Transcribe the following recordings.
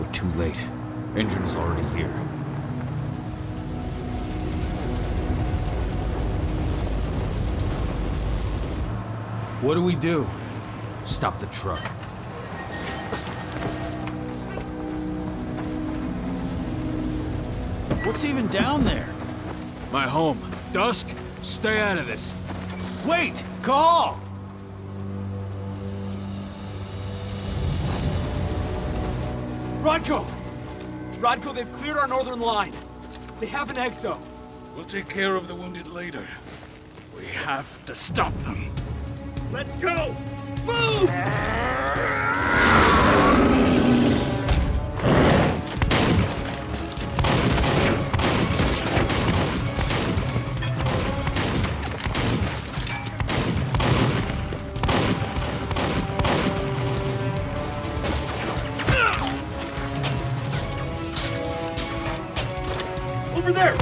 But too late. Engine is already here. What do we do? Stop the truck. What's even down there? My home. Dusk, stay out of this. Wait! Call! Rodko! Rodko, they've cleared our northern line. They have an exo. We'll take care of the wounded later. We have to stop them. Let's go! Move! Over there!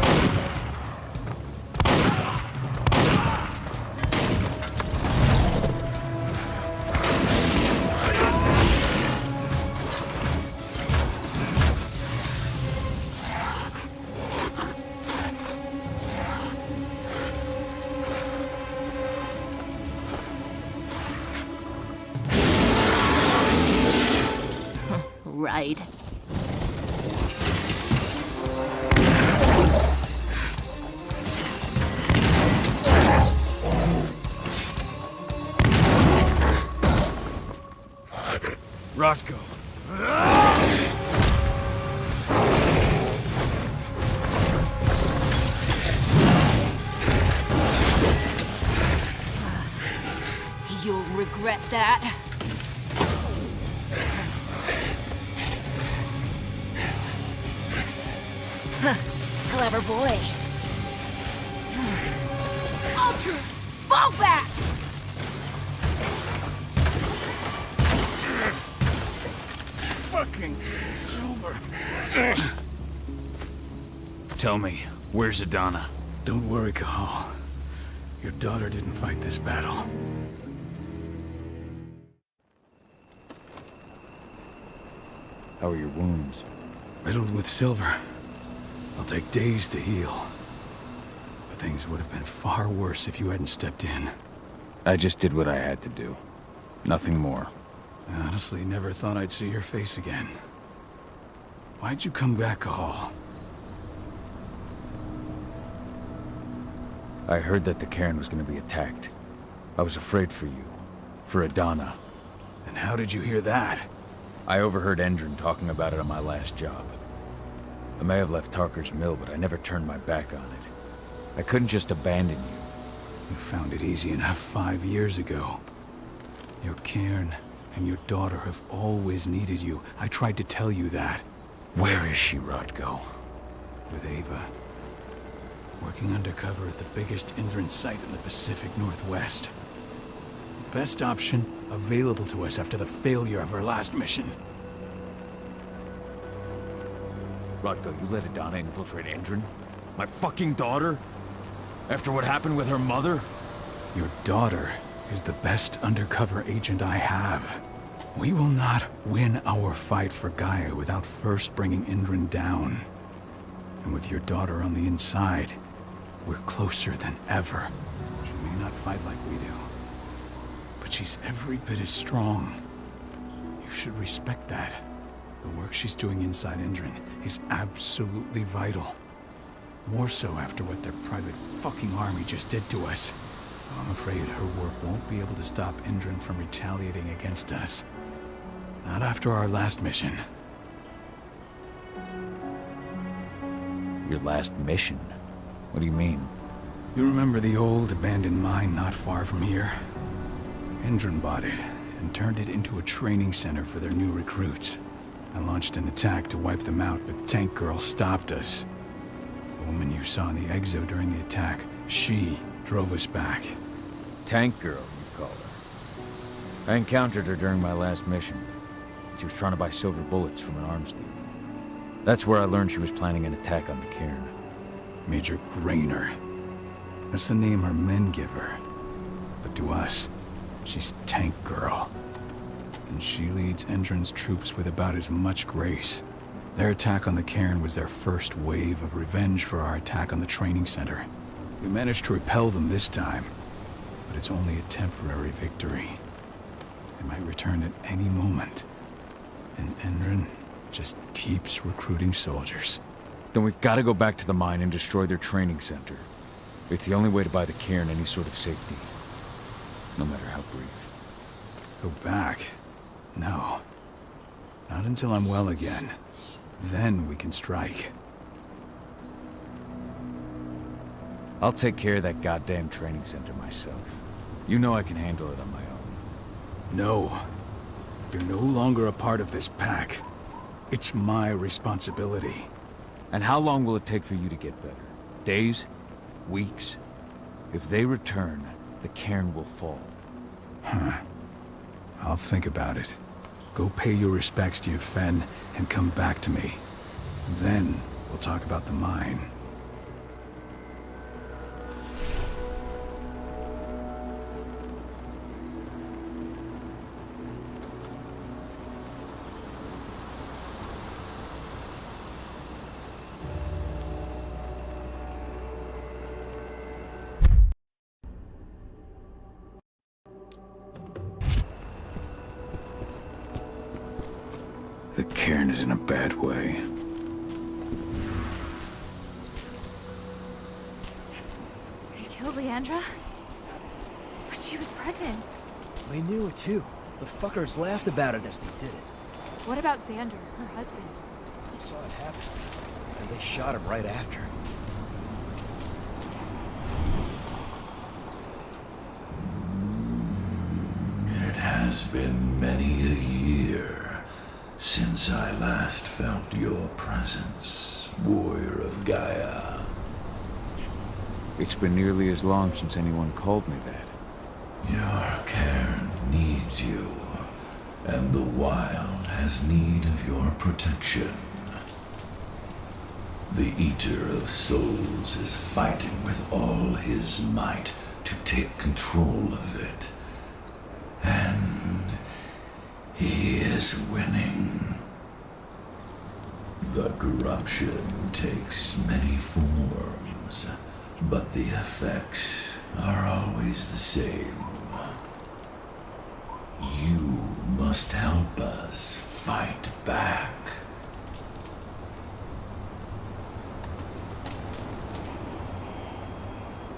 Right. Rodko. You'll regret that. Clever boy. Ultra! Fall back! Fucking Silver. Tell me, where's Adana? Don't worry, Cahal. Your daughter didn't fight this battle. How are your wounds? Riddled with silver. They'll take days to heal. But things would have been far worse if you hadn't stepped in. I just did what I had to do. Nothing more. I honestly never thought I'd see your face again. Why'd you come back, Cahal? I heard that the cairn was going to be attacked. I was afraid for you. For Adana. And how did you hear that? I overheard Endron talking about it on my last job. I may have left Tarker's mill, but I never turned my back on it. I couldn't just abandon you. You found it easy enough 5 years ago. Your cairn and your daughter have always needed you. I tried to tell you that. Where is she, Rodko? With Ava. Working undercover at the biggest Indran site in the Pacific Northwest. Best option available to us after the failure of our last mission. Rodko, you let Adana infiltrate Endron? My fucking daughter? After what happened with her mother? Your daughter is the best undercover agent I have. We will not win our fight for Gaia without first bringing Indran down. And with your daughter on the inside, we're closer than ever. She may not fight like we do, but she's every bit as strong. You should respect that. The work she's doing inside Indran is absolutely vital. More so after what their private fucking army just did to us. I'm afraid her work won't be able to stop Indran from retaliating against us. Not after our last mission. Your last mission? What do you mean? You remember the old abandoned mine not far from here? Indran bought it and turned it into a training center for their new recruits. I launched an attack to wipe them out, but Tank Girl stopped us. The woman you saw in the exo during the attack, she drove us back. Tank Girl, you call her. I encountered her during my last mission. She was trying to buy silver bullets from an arms dealer. That's where I learned she was planning an attack on the cairn. Major Grainer. That's the name her men give her. But to us, she's Tank Girl. And she leads Endron's troops with about as much grace Their attack on the cairn was their first wave of revenge for our attack on the training center. We managed to repel them this time, but it's only a temporary victory. They might return at any moment. And Endron just keeps recruiting soldiers. Then we've got to go back to the mine and destroy their training center. It's the only way to buy the cairn any sort of safety, no matter how brief. Go back? No. Not until I'm well again. Then we can strike. I'll take care of that goddamn training center myself. You know I can handle it on my own. No. You're no longer a part of this pack. It's my responsibility. And how long will it take for you to get better? Days? Weeks? If they return, the cairn will fall. Huh. I'll think about it. Go pay your respects to your Fen and come back to me. Then we'll talk about the mine. The cairn is in a bad way. They killed Leandra? But she was pregnant. They knew it too. The fuckers laughed about it as they did it. What about Xander, her husband? They saw it happen, and they shot him right after. It has been many a year since I last felt your presence, warrior of Gaia. It's been nearly as long since anyone called me that. Your cairn needs you, and the wild has need of your protection. The Eater of Souls is fighting with all his might to take control of it. And he is winning. The corruption takes many forms, but the effects are always the same. You must help us fight back.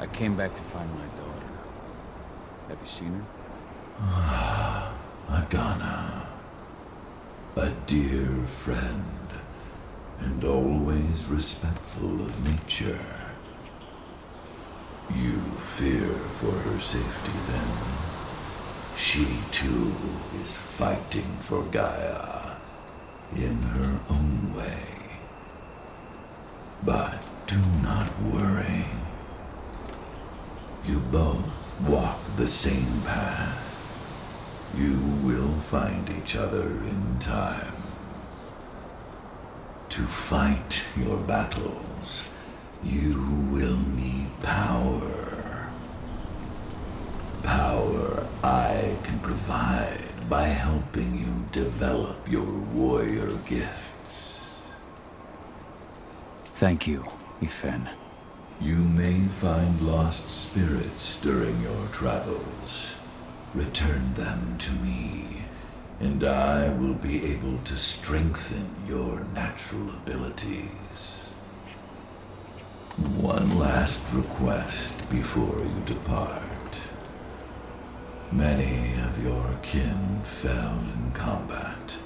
I came back to find my daughter. Have you seen her? Adana, a dear friend, and always respectful of nature. You fear for her safety then. She too is fighting for Gaia in her own way. But do not worry. You both walk the same path. You will find each other in time. To fight your battles, you will need power. Power I can provide by helping you develop your warrior gifts. Thank you, Ifen. You may find lost spirits during your travels. Return them to me, and I will be able to strengthen your natural abilities. One last request before you depart. Many of your kin fell in combat.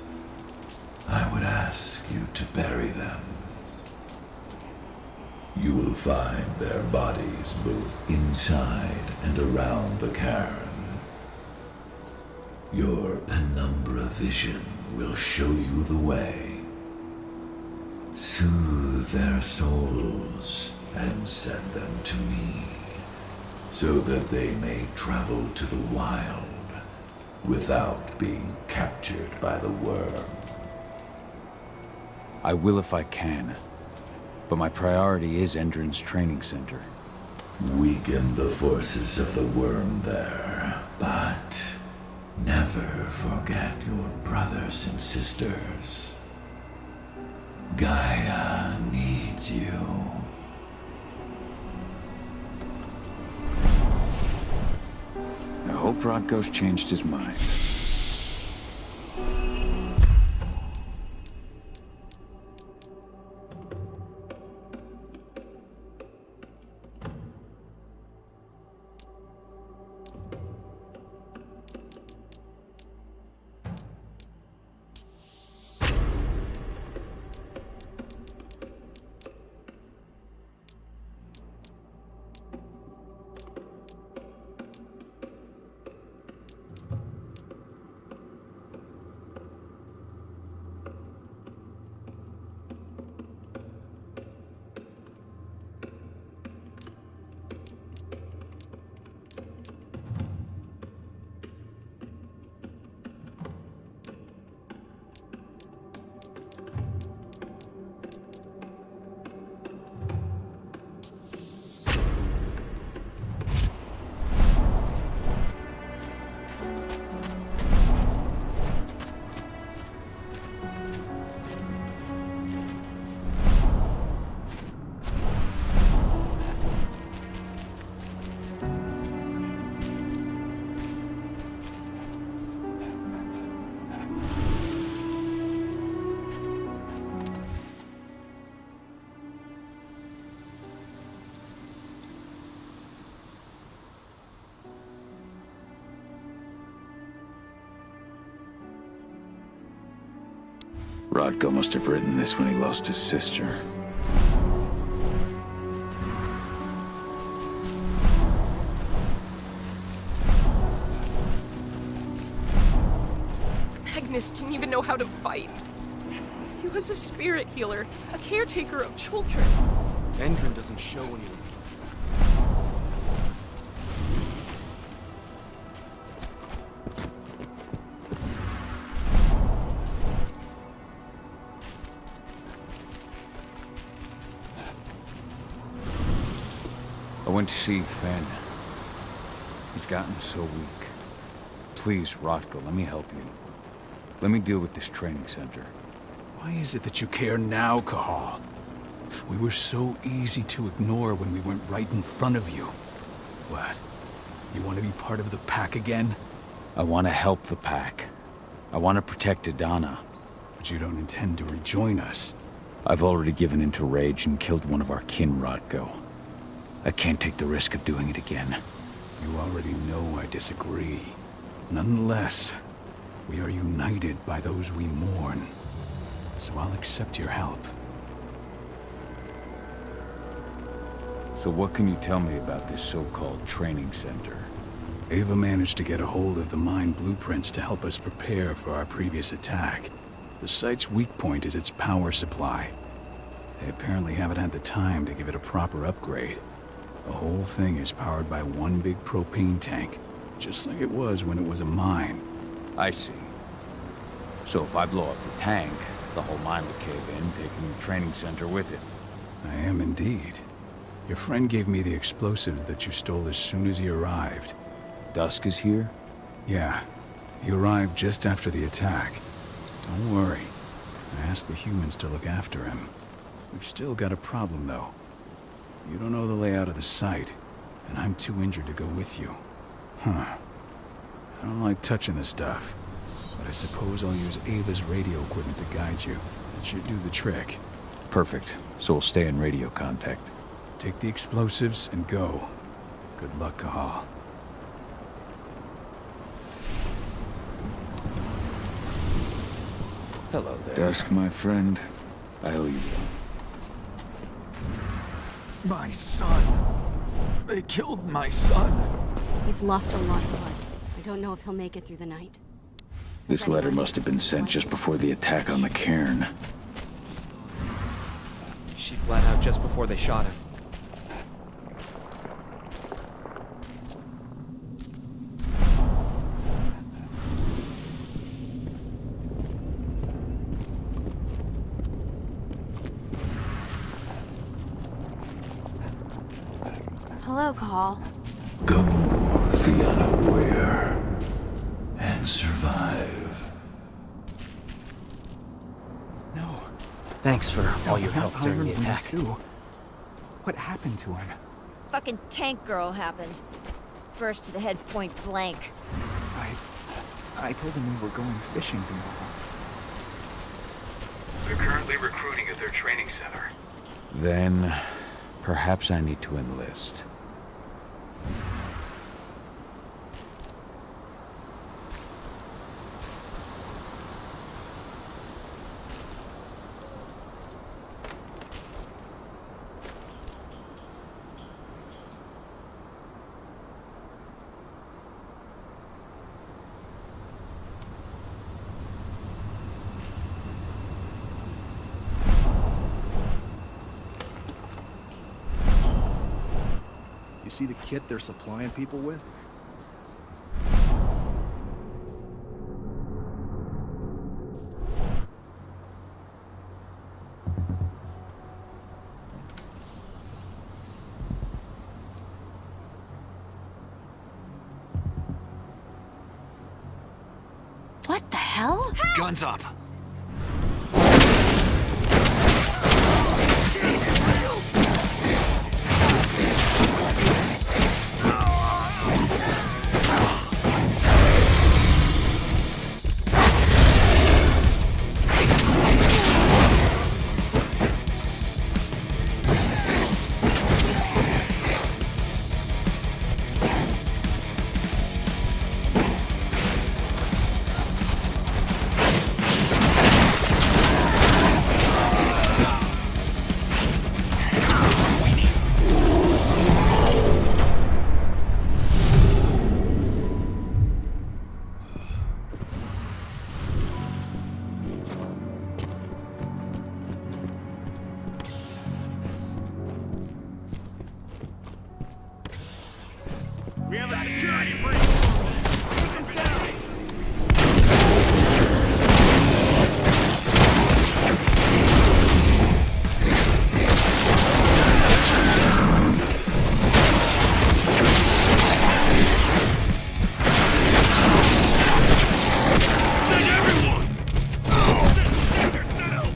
I would ask you to bury them. You will find their bodies both inside and around the cairn. Your penumbra vision will show you the way. Soothe their souls and send them to me, so that they may travel to the wild without being captured by the worm. I will if I can, but my priority is Endron's training center. Weaken the forces of the worm there, but never forget your brothers and sisters. Gaia needs you. I hope Rodko's changed his mind. Rodko must have written this when he lost his sister. Magnus didn't even know how to fight. He was a spirit healer, a caretaker of children. Endrin doesn't show anyone. I went to see Fenn. He's gotten so weak. Please, Rodko, let me help you. Let me deal with this training center. Why is it that you care now, Cahal? We were so easy to ignore when we went right in front of you. What? You want to be part of the pack again? I want to help the pack. I want to protect Adana. But you don't intend to rejoin us. I've already given in to rage and killed one of our kin, Rodko. I can't take the risk of doing it again. You already know I disagree. Nonetheless, we are united by those we mourn. So I'll accept your help. So what can you tell me about this so-called training center? Ava managed to get a hold of the mine blueprints to help us prepare for our previous attack. The site's weak point is its power supply. They apparently haven't had the time to give it a proper upgrade. The whole thing is powered by one big propane tank, just like it was when it was a mine. I see. So if I blow up the tank, the whole mine will cave in, taking the training center with it. I am indeed. Your friend gave me the explosives that you stole as soon as he arrived. Dusk is here? Yeah. He arrived just after the attack. Don't worry. I asked the humans to look after him. We've still got a problem, though. You don't know the layout of the site, and I'm too injured to go with you. Huh. I don't like touching the stuff, but I suppose I'll use Ava's radio equipment to guide you. It should do the trick. Perfect. So we'll stay in radio contact. Take the explosives and go. Good luck, Cahal. Hello there. Dusk, my friend. I owe you one. My son. They killed my son. He's lost a lot of blood. I don't know if he'll make it through the night. This letter must have been sent just before the attack on the cairn. She bled out just before they shot him. Hello, Call. Go, Fianna Warrior, and survive. No. Thanks for all your help during the Iron Man attack. too. What happened to him? Fucking tank girl happened. First to the head point blank. I told him we were going fishing tomorrow. They're currently recruiting at their training center. Then, perhaps I need to enlist. You see the kit they're supplying people with? What the hell? Guns up! We have a security breach! Take him down! Send everyone! Send yourself!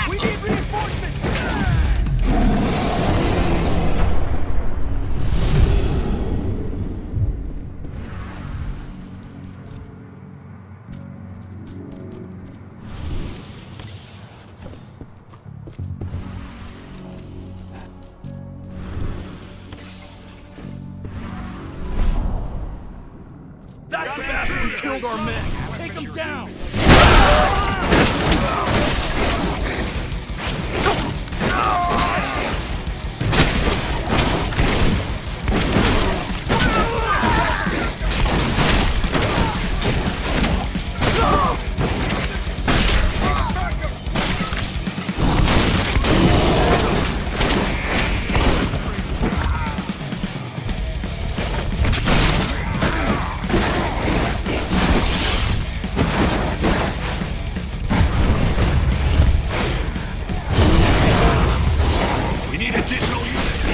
We need reinforcements! That's the bastard who killed our men! Take him down! We need additional units!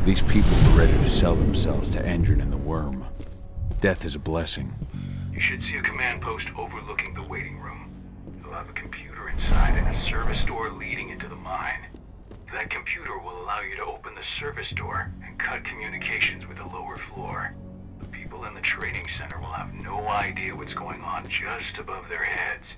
These people were ready to sell themselves to Endrin and the Worm. Death is a blessing. You should see a command post overlooking the waiting room. You'll have a computer inside and a service door leading into the mine. That computer will allow you to open the service door and cut communications with the lower floor. The people in the training center will have no idea what's going on just above their heads.